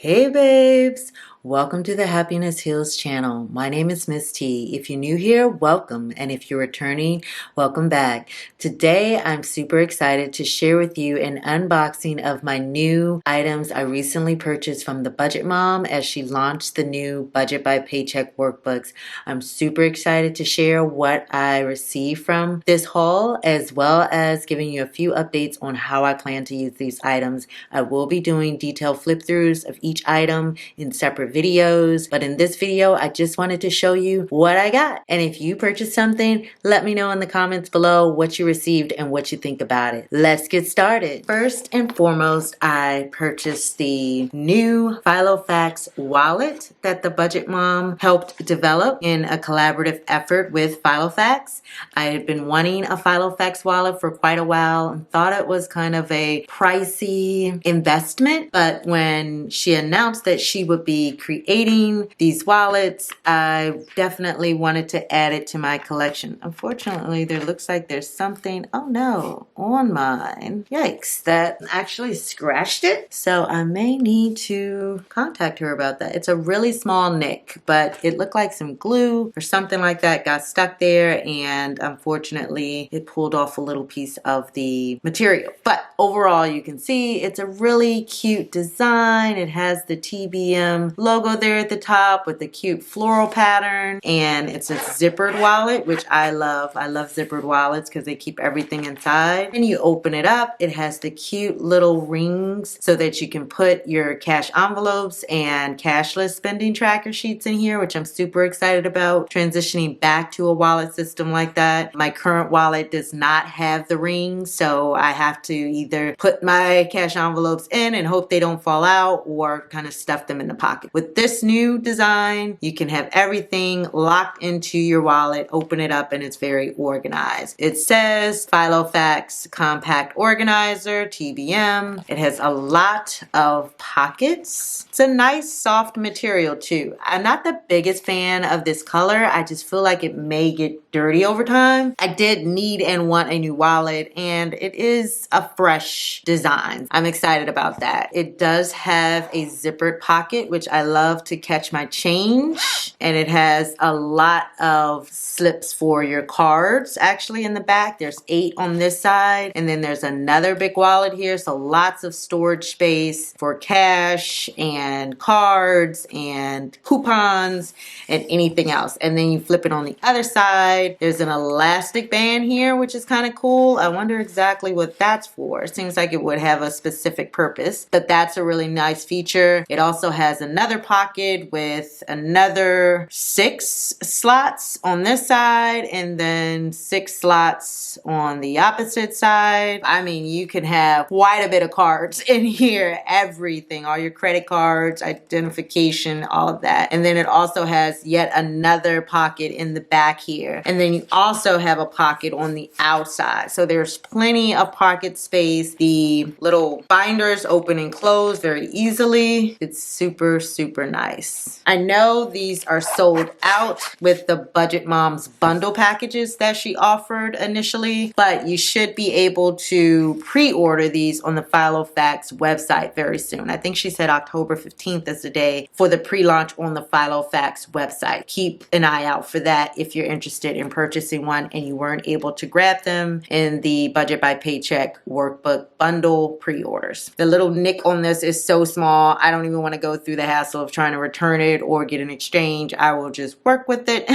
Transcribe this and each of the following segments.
Hey babes, welcome to the Happiness Heals channel. My name is Miss T. If you're new here, welcome, and if you're returning, welcome back. Today I'm super excited to share with you an unboxing of my new items I recently purchased from the Budget Mom as she launched the new Budget by Paycheck workbooks. I'm super excited to share what I received from this haul, as well as giving you a few updates on how I plan to use these items. I will be doing detailed flip throughs of each item in separate videos, but in this video I just wanted to show you what I got. And if you purchased something, let me know in the comments below what you received and what you think about it. Let's get started. First and foremost, I purchased the new Filofax wallet that the Budget Mom helped develop in a collaborative effort with Filofax. I had been wanting a Filofax wallet for quite a while and thought it was kind of a pricey investment, but when she announced that she would be creating these wallets, I definitely wanted to add it to my collection. Unfortunately, there looks like there's something, oh no, on mine. Yikes, that actually scratched it. So I may need to contact her about that. It's a really small nick, but it looked like some glue or something like that got stuck there, and unfortunately it pulled off a little piece of the material. But overall, you can see it's a really cute design. It has the TBM logo there at the top with the cute floral pattern, and it's a zippered wallet, which I love. I love zippered wallets because they keep everything inside. And you open it up, it has the cute little rings so that you can put your cash envelopes and cashless spending tracker sheets in here, which I'm super excited about, transitioning back to a wallet system like that. My current wallet does not have the rings, so I have to either put my cash envelopes in and hope they don't fall out, or kind of stuff them in the pocket. With this new design, you can have everything locked into your wallet, open it up, and it's very organized. It says Filofax Compact Organizer, TBM. It has a lot of pockets. It's a nice soft material too. I'm not the biggest fan of this color. I just feel like it may get dirty over time. I did need and want a new wallet, and it is a fresh design. I'm excited about that. It does have a zippered pocket, which I love to catch my change, and it has a lot of slips for your cards actually in the back. There's 8 on this side, and then there's another big wallet here, so lots of storage space for cash and cards and coupons and anything else. And then you flip it on the other side. There's an elastic band here, which is kind of cool. I wonder exactly what that's for. It seems like it would have a specific purpose, but that's a really nice feature. It also has another pocket with another 6 slots on this side and then 6 slots on the opposite side. I mean, you can have quite a bit of cards in here, everything, all your credit cards, identification, all of that. And then it also has yet another pocket in the back here. And then you also have a pocket on the outside. So there's plenty of pocket space. The little binders open and close very easily. It's super, super nice. I know these are sold out with the Budget Mom's bundle packages that she offered initially, but you should be able to pre-order these on the Filofax website very soon. I think she said October 15th is the day for the pre-launch on the Filofax website. Keep an eye out for that if you're interested in purchasing one and you weren't able to grab them in the Budget by Paycheck workbook bundle pre-orders. The little nick on this is so small, I don't even want to go through the hassle of trying to return it or get an exchange. I will just work with it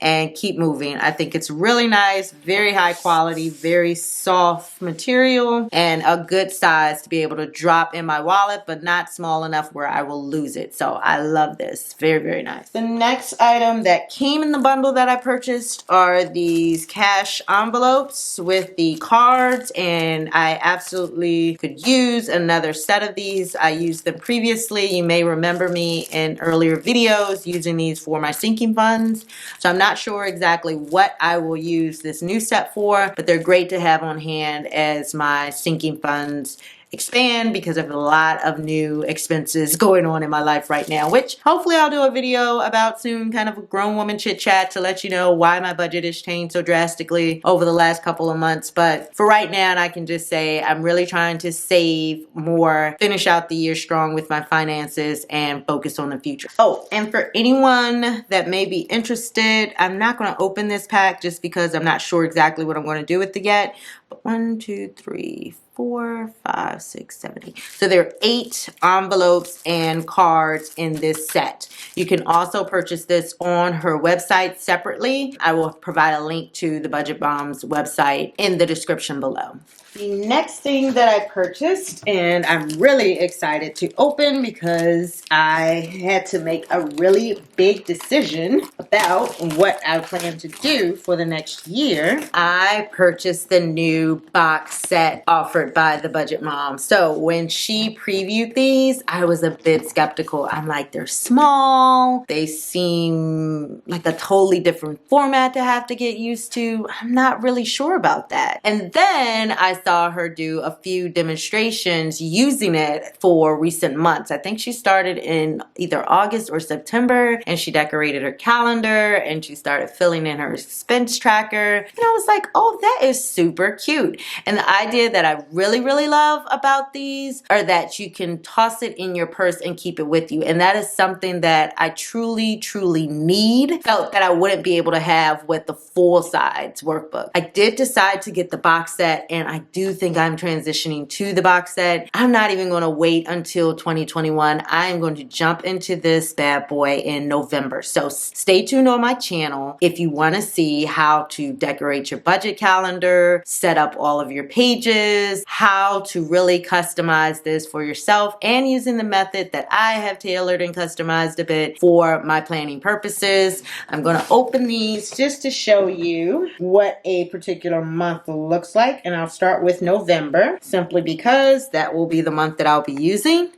and keep moving. I think it's really nice, very high quality, very soft material, and a good size to be able to drop in my wallet, but not small enough where I will lose it. So I love this. Very, very nice. The next item that came in the bundle that I purchased are these cash envelopes with the cards, and I absolutely could use another set of these. I used them previously. You may remember me in earlier videos using these for my sinking funds. So I'm not sure exactly what I will use this new set for, but they're great to have on hand as my sinking funds expand because of a lot of new expenses going on in my life right now, which hopefully I'll do a video about soon, kind of a grown woman chit chat to let you know why my budget has changed so drastically over the last couple of months. But for right now, I can just say I'm really trying to save more, finish out the year strong with my finances, and focus on the future. Oh, and for anyone that may be interested, I'm not going to open this pack just because I'm not sure exactly what I'm going to do with it yet. But 1, 2, 3, 4, 5, 6, 7, 8. So there are 8 envelopes and cards in this set. You can also purchase this on her website separately. I will provide a link to the Budget Bombs website in the description below. The next thing that I purchased, and I'm really excited to open because I had to make a really big decision about what I plan to do for the next year. I purchased the new box set offered by the Budget Mom. So when she previewed these, I was a bit skeptical. I'm like, they're small. They seem like a totally different format to have to get used to. I'm not really sure about that. And then I saw her do a few demonstrations using it for recent months. I think she started in either August or September, and she decorated her calendar and she started filling in her expense tracker. And I was like, oh, that is super cute. And the idea that I really, really love about these are that you can toss it in your purse and keep it with you. And that is something that I truly, truly need. Felt that I wouldn't be able to have with the full size workbook. I did decide to get the box set, and I do think I'm transitioning to the box set. I'm not even going to wait until 2021. I am going to jump into this bad boy in November. So stay tuned on my channel if you want to see how to decorate your budget calendar, set up all of your pages, how to really customize this for yourself, and using the method that I have tailored and customized a bit for my planning purposes. I'm going to open these just to show you what a particular month looks like, and I'll start with November simply because that will be the month that I'll be using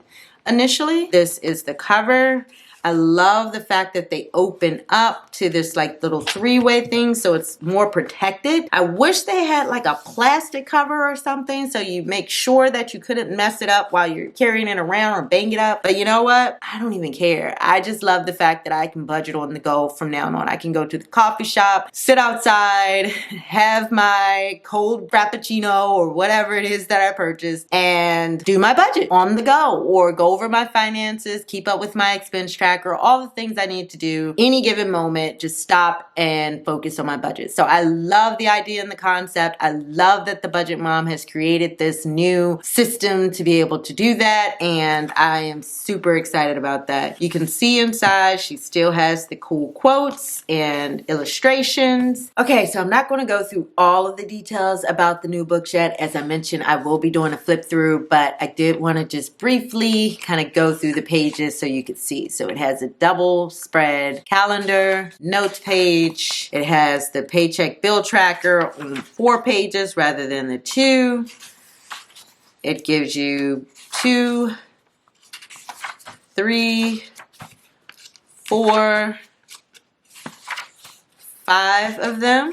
initially. This is the cover. I love the fact that they open up to this like little 3-way thing so it's more protected. I wish they had like a plastic cover or something so you make sure that you couldn't mess it up while you're carrying it around or bang it up. But you know what? I don't even care. I just love the fact that I can budget on the go from now on. I can go to the coffee shop, sit outside, have my cold frappuccino or whatever it is that I purchased, and do my budget on the go, or go over my finances, keep up with my expense tracker, all the things I need to do any given moment, just stop and focus on my budget. So I love the idea and the concept. I love that the Budget Mom has created this new system to be able to do that, and I am super excited about that. You can see inside she still has the cool quotes and illustrations. Okay, so I'm not going to go through all of the details about the new book yet. As I mentioned, I will be doing a flip through, but I did want to just briefly kind of go through the pages so you could see. So it has a double spread calendar, notes page. It has the paycheck bill tracker on 4 pages rather than the 2. It gives you 2, 3, 4, 5 of them.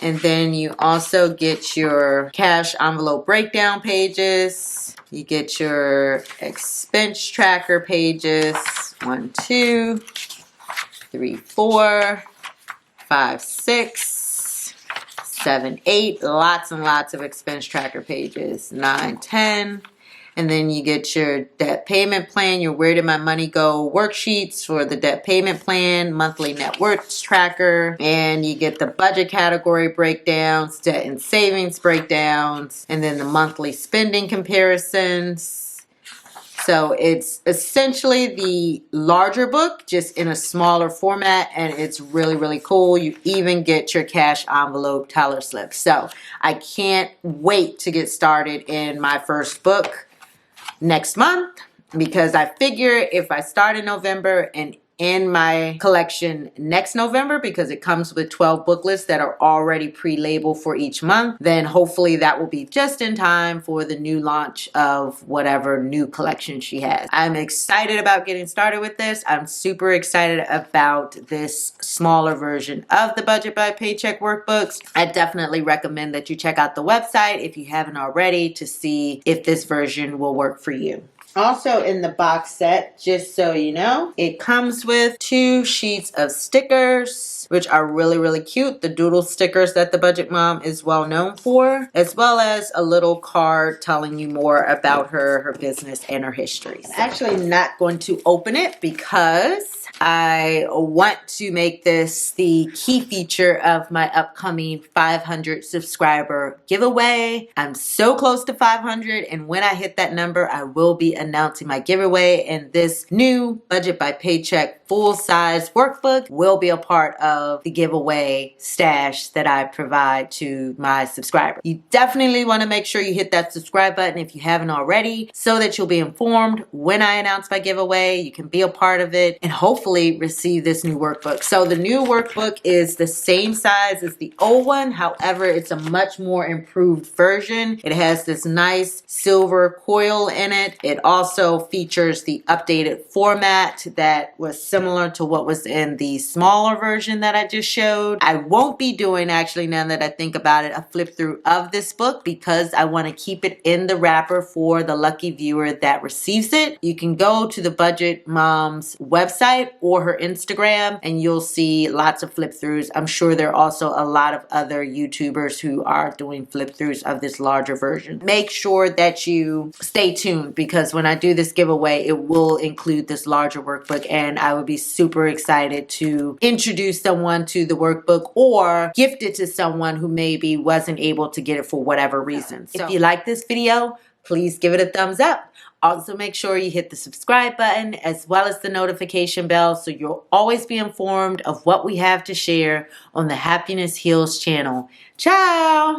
And then you also get your cash envelope breakdown pages. You get your expense tracker pages. 1, 2, 3, 4, 5, 6, 7, 8. Lots and lots of expense tracker pages. 9, 10. And then you get your debt payment plan, your Where Did My Money Go worksheets for the debt payment plan, monthly net worth tracker, and you get the budget category breakdowns, debt and savings breakdowns, and then the monthly spending comparisons. So it's essentially the larger book, just in a smaller format, and it's really, really cool. You even get your cash envelope teller slip. So I can't wait to get started in my first book next month, because I figure if I start in November and in my collection next November because it comes with 12 booklets that are already pre-labeled for each month. Then hopefully that will be just in time for the new launch of whatever new collection she has. I'm excited about getting started with this. I'm super excited about this smaller version of the Budget by Paycheck workbooks. I definitely recommend that you check out the website if you haven't already to see if this version will work for you. Also in the box set, just so you know, it comes with 2 sheets of stickers, which are really, really cute. The doodle stickers that the Budget Mom is well known for, as well as a little card telling you more about her business, and her history. I'm actually not going to open it because I want to make this the key feature of my upcoming 500 subscriber giveaway. I'm so close to 500, and when I hit that number, I will be announcing my giveaway, and this new Budget by Paycheck full-size workbook will be a part of the giveaway stash that I provide to my subscribers. You definitely want to make sure you hit that subscribe button if you haven't already, so that you'll be informed when I announce my giveaway. You can be a part of it and hopefully receive this new workbook. So the new workbook is the same size as the old one. However, it's a much more improved version. It has this nice silver coil in it. It also features the updated format that was similar to what was in the smaller version that I just showed. I won't be doing, actually, now that I think about it, a flip through of this book because I want to keep it in the wrapper for the lucky viewer that receives it. You can go to the Budget Mom's website or her Instagram and you'll see lots of flip throughs. I'm sure there are also a lot of other YouTubers who are doing flip throughs of this larger version. Make sure that you stay tuned because when I do this giveaway, it will include this larger workbook, and I would be super excited to introduce someone to the workbook or gift it to someone who maybe wasn't able to get it for whatever reason. So if you like this video, please give it a thumbs up. Also, make sure you hit the subscribe button as well as the notification bell so you'll always be informed of what we have to share on the Happiness Heals channel. Ciao!